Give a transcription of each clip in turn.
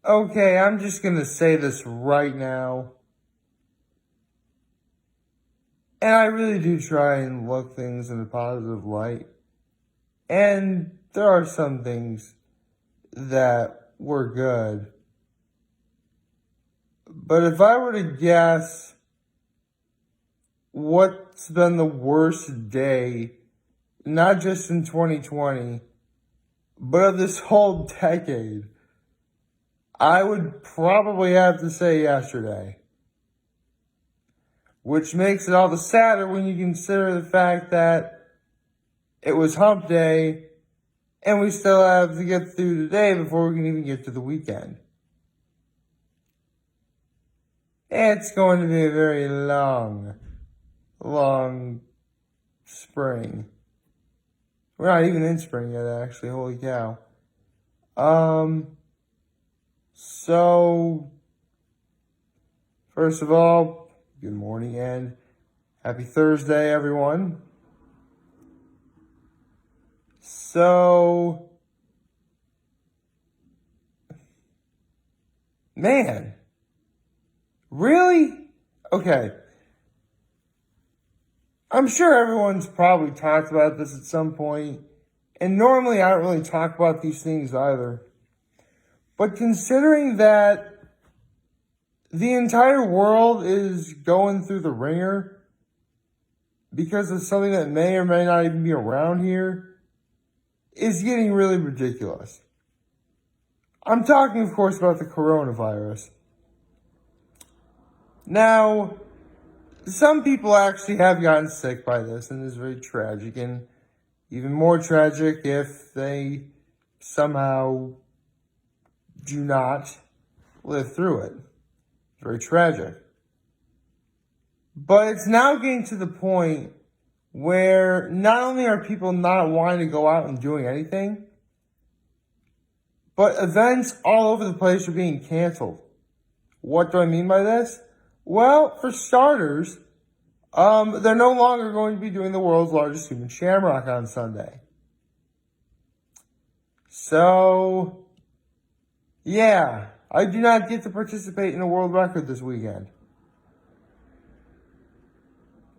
Okay, I'm just going to say this right now. And I really do try and look things in a positive light. And there are some things that were good. But if I were to guess what's been the worst day, not just in 2020, but of this whole decade, I would probably have to say yesterday. Which makes it all the sadder when you consider the fact that it was hump day and we still have to get through today before we can even get to the weekend. It's going to be a very long spring. We're not even in spring yet, actually. Holy cow. So, first of all, good morning and happy Thursday, everyone. So, man, really? Okay. I'm sure everyone's probably talked about this at some point, and normally I don't really talk about these things either. But considering that the entire world is going through the ringer because of something that may or may not even be around here, is getting really ridiculous. I'm talking, of course, about the coronavirus. Now, some people actually have gotten sick by this, and it's very tragic, and even more tragic if they somehow do not live through it. It's very tragic. But it's now getting to the point where not only are people not wanting to go out and doing anything, but events all over the place are being canceled. What do I mean by this? Well, for starters, they're no longer going to be doing the world's largest human shamrock on Sunday. So, yeah, I do not get to participate in a world record this weekend.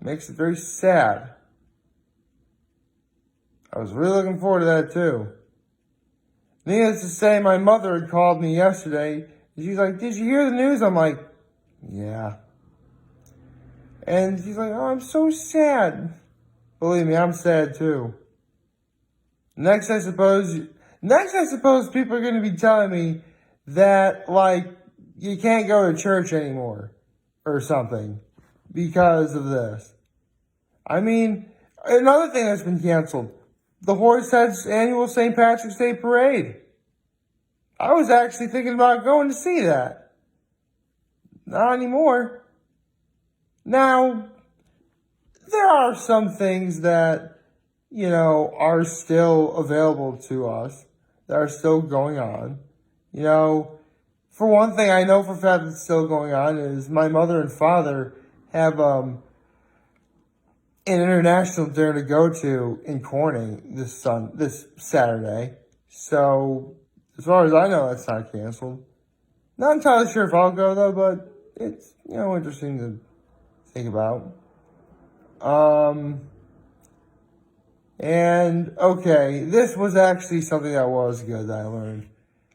Makes it very sad. I was really looking forward to that too. Needless to say, my mother had called me yesterday. And she's like, "Did you hear the news?" I'm like, "Yeah." And she's like, "Oh, I'm so sad." Believe me, I'm sad too. Next, I suppose people are going to be telling me that, like, you can't go to church anymore or something because of this. I mean, another thing that's been canceled, the Horseheads annual St. Patrick's Day Parade. I was actually thinking about going to see that. Not anymore. Now, there are some things that, are still available to us, that are still going on. For one thing, I know for a fact that's still going on is my mother and father have an international dinner to go to in Corning this Saturday. So, as far as I know, that's not canceled. Not entirely sure if I'll go though, but it's interesting to think about. And okay, this was actually something that was good that I learned.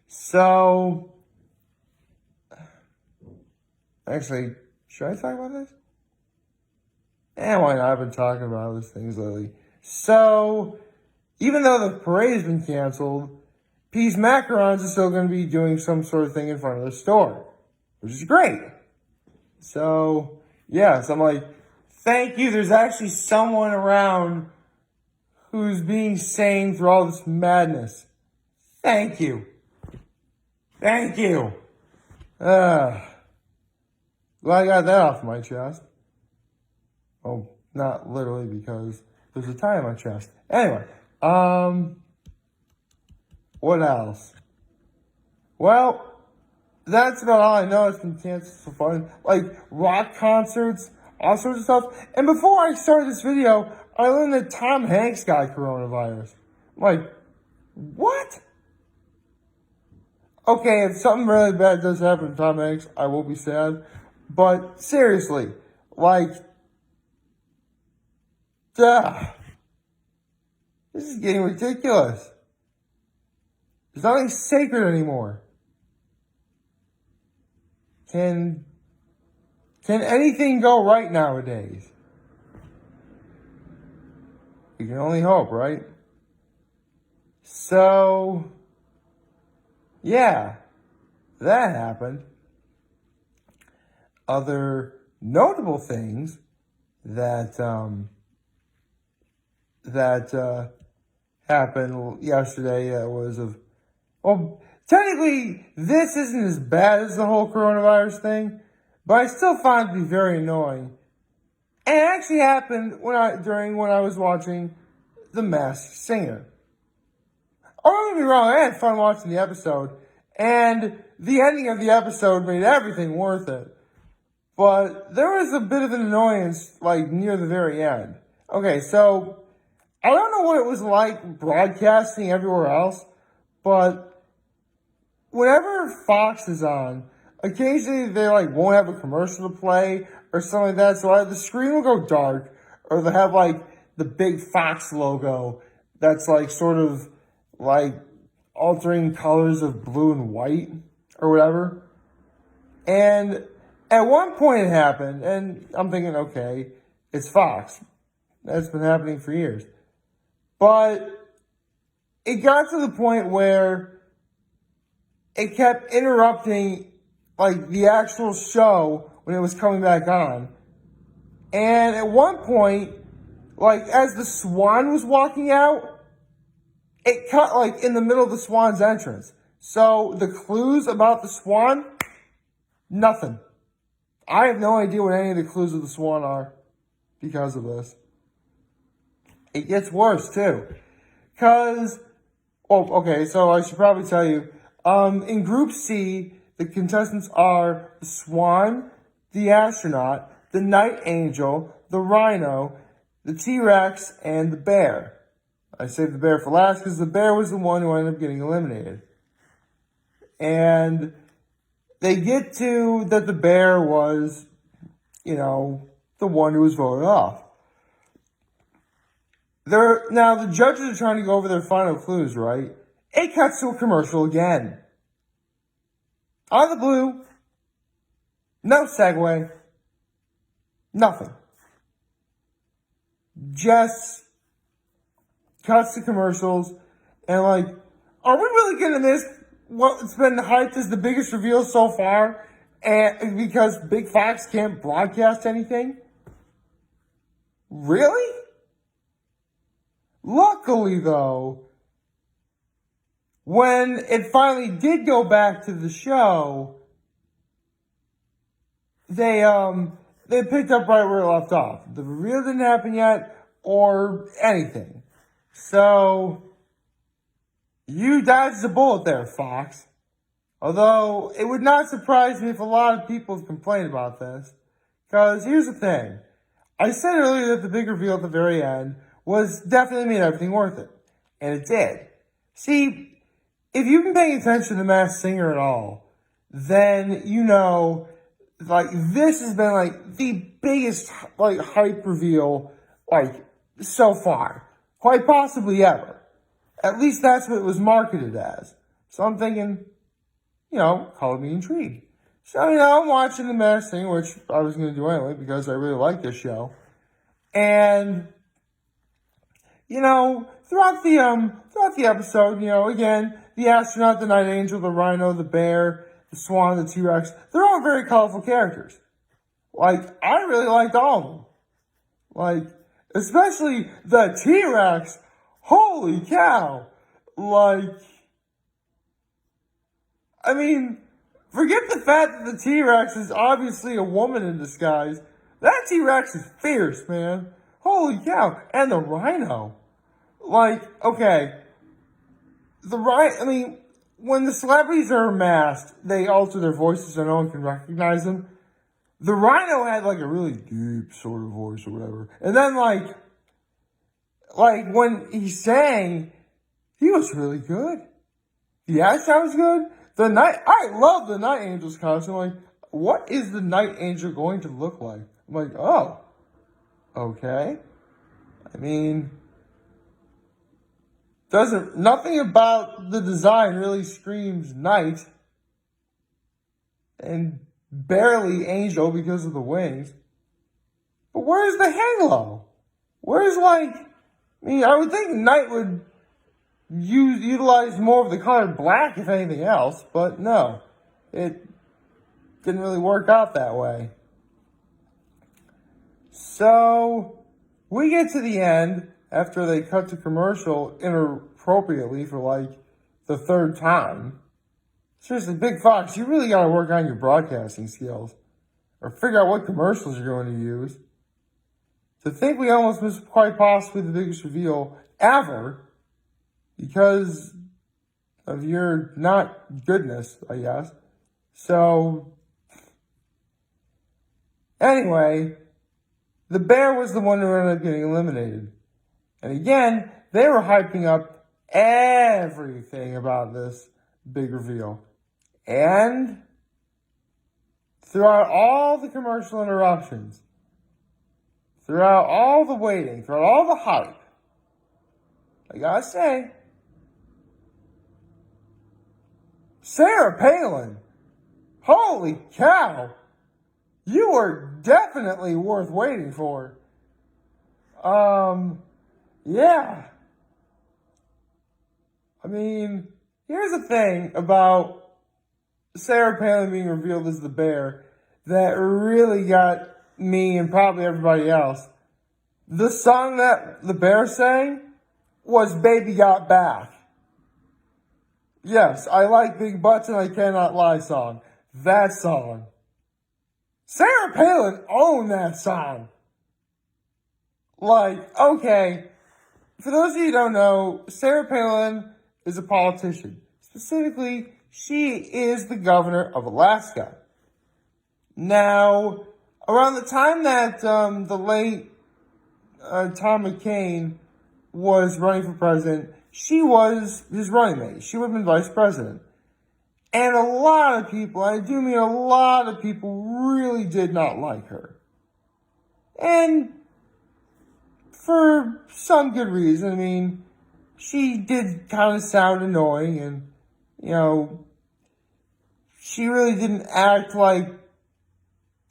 So, actually, should I talk about this? Why not? I've been talking about these things lately. So, even though the parade has been canceled, Peace Macarons is still going to be doing some sort of thing in front of the store, which is great. So, yes, I'm like, thank you. There's actually someone around who's being sane through all this madness. Thank you. Thank you. Glad I got that off my chest. Oh, not literally because there's a tie on my chest. Anyway, what else? Well, that's about all I know. It's been canceled so far. Like rock concerts, all sorts of stuff. And before I started this video, I learned that Tom Hanks got coronavirus. I'm like, what? okay, if something really bad does happen to Tom Hanks, I will be sad. But seriously, like, duh, this is getting ridiculous. There's nothing sacred anymore. Can anything go right nowadays? You can only hope, right? So, yeah, that happened. Other notable things that happened yesterday well, technically this isn't as bad as the whole coronavirus thing, but I still find it to be very annoying. And it actually happened when I was watching The Masked Singer. Oh, don't get me wrong, I had fun watching the episode, and the ending of the episode made everything worth it. But there was a bit of an annoyance, like, near the very end. Okay, so, I don't know what it was like broadcasting everywhere else, but whenever Fox is on, occasionally they, like, won't have a commercial to play or something like that, so the screen will go dark, or they'll have, like, the big Fox logo that's, like, sort of, like, altering colors of blue and white, or whatever. And at one point it happened, and I'm thinking, okay, it's Fox. That's been happening for years. But it got to the point where it kept interrupting, like, the actual show when it was coming back on. And at one point, like, as the swan was walking out, it cut, like, in the middle of the swan's entrance. So the clues about the swan, nothing. I have no idea what any of the clues of the swan are because of this. It gets worse, too. Because, okay, so I should probably tell you, in Group C, the contestants are the swan, the astronaut, the night angel, the rhino, the T-Rex, and the bear. I saved the bear for last because the bear was the one who ended up getting eliminated. And they get to that the bear was, the one who was voted off. Now, the judges are trying to go over their final clues, right? It cuts to a commercial again. Out of the blue. No segue. Nothing. Just cuts to commercials. And like, are we really going to miss what's been hyped as the biggest reveal so far? And because Big Fox can't broadcast anything? Really? Luckily, though, when it finally did go back to the show, they picked up right where it left off. The reveal didn't happen yet, or anything. So, you dodged a bullet there, Fox. Although, it would not surprise me if a lot of people have complained about this. Because here's the thing. I said earlier that the big reveal at the very end was definitely made everything worth it. And it did. See, if you've been paying attention to The Masked Singer at all, then you know, like, this has been, like, the biggest, like, hype reveal, like, so far. Quite possibly ever. At least that's what it was marketed as. So I'm thinking, color me intrigued. So, I'm watching The Masked Singer, which I was going to do anyway because I really like this show. And, throughout the episode, again, the astronaut, the night angel, the rhino, the bear, the swan, the T-Rex, they're all very colorful characters. Like, I really liked all of them. Like, especially the T-Rex. Holy cow. Like, I mean, forget the fact that the T-Rex is obviously a woman in disguise. That T-Rex is fierce, man. Holy cow. And the rhino. Like, okay. When the celebrities are masked, they alter their voices so no one can recognize them. The rhino had, like, a really deep sort of voice or whatever. And then, like, when he sang, he was really good. The astronaut was good. I love the Night Angel's costume. Like, what is the Night Angel going to look like? I'm like, oh, okay. I mean, nothing about the design really screams night, and barely angel because of the wings. But where's the halo? Where's I would think night would utilize more of the color black if anything else, but no, it didn't really work out that way. So we get to the end after they cut to commercial inappropriately for the third time. Seriously, Big Fox, you really got to work on your broadcasting skills or figure out what commercials you're going to use. To think we almost missed quite possibly the biggest reveal ever because of your not goodness, I guess. So, anyway, the bear was the one who ended up getting eliminated. And again, they were hyping up everything about this big reveal. And throughout all the commercial interruptions, throughout all the waiting, throughout all the hype, I gotta say, Sarah Palin, holy cow, you were definitely worth waiting for. Yeah. I mean, here's the thing about Sarah Palin being revealed as the bear that really got me and probably everybody else. The song that the bear sang was Baby Got Back. Yes, I like Big Butts and I Cannot Lie song. That song. Sarah Palin owned that song. Okay, for those of you who don't know, Sarah Palin is a politician. Specifically, she is the governor of Alaska. Now, around the time that the late Tom McCain was running for president, she was his running mate. She would have been vice president. And a lot of people, I do mean a lot of people, really did not like her. And for some good reason. I mean, she did kind of sound annoying and, she really didn't act like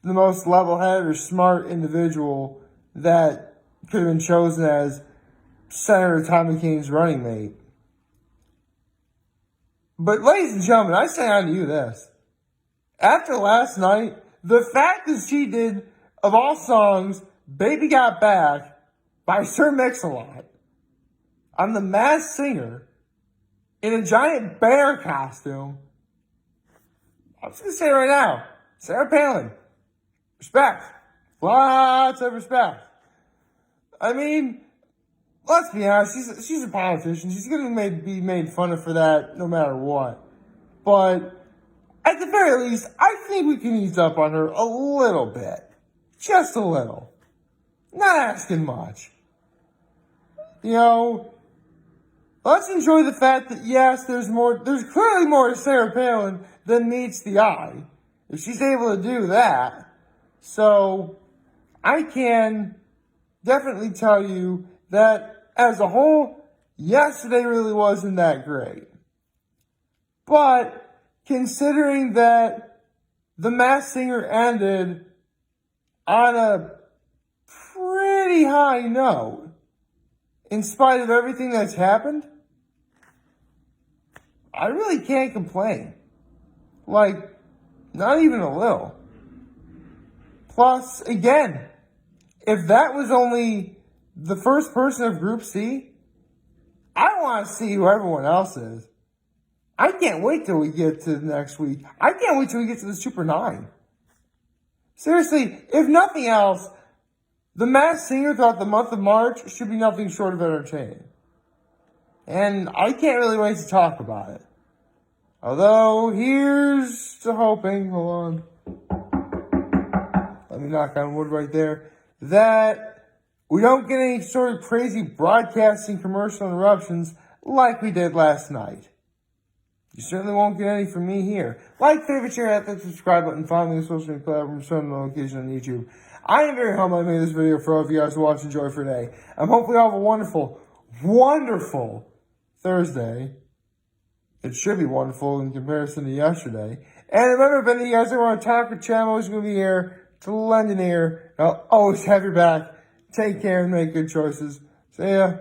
the most level-headed or smart individual that could have been chosen as Senator Tom McCain's running mate. But ladies and gentlemen, I say on to you this. After last night, the fact that she did, of all songs, Baby Got Back by Sir Mix-a-Lot on The Masked Singer in a giant bear costume, I'm just going to say right now, Sarah Palin, respect. Lots of respect. I mean, let's be honest, she's a politician. She's going to be made fun of for that no matter what. But at the very least, I think we can ease up on her a little bit. Just a little. Not asking much. Let's enjoy the fact that, yes, there's clearly more to Sarah Palin than meets the eye. If she's able to do that. So, I can definitely tell you that as a whole, yesterday really wasn't that great. But considering that The Masked Singer ended on a pretty high note, in spite of everything that's happened, I really can't complain. Not even a little. Plus, again, if that was only the first person of Group C, I want to see who everyone else is. I can't wait till we get to next week. I can't wait till we get to the Super 9. Seriously, if nothing else, The Masked Singer throughout the month of March should be nothing short of entertaining. And I can't really wait to talk about it. Although, here's to hoping, hold on. Let me knock on wood right there. That we don't get any sort of crazy broadcasting commercial interruptions like we did last night. You certainly won't get any from me here. Like, favorite, share, hit that subscribe button, follow me on social media platforms, turn on notifications on YouTube. I am very humble I made this video for all of you guys to watch and enjoy for today. I'm hopefully all have a wonderful, wonderful Thursday. It should be wonderful in comparison to yesterday. And remember, if any of you guys ever want to talk or chat, I'm always going to be here to lend an ear. I'll always have your back. Take care and make good choices. See ya.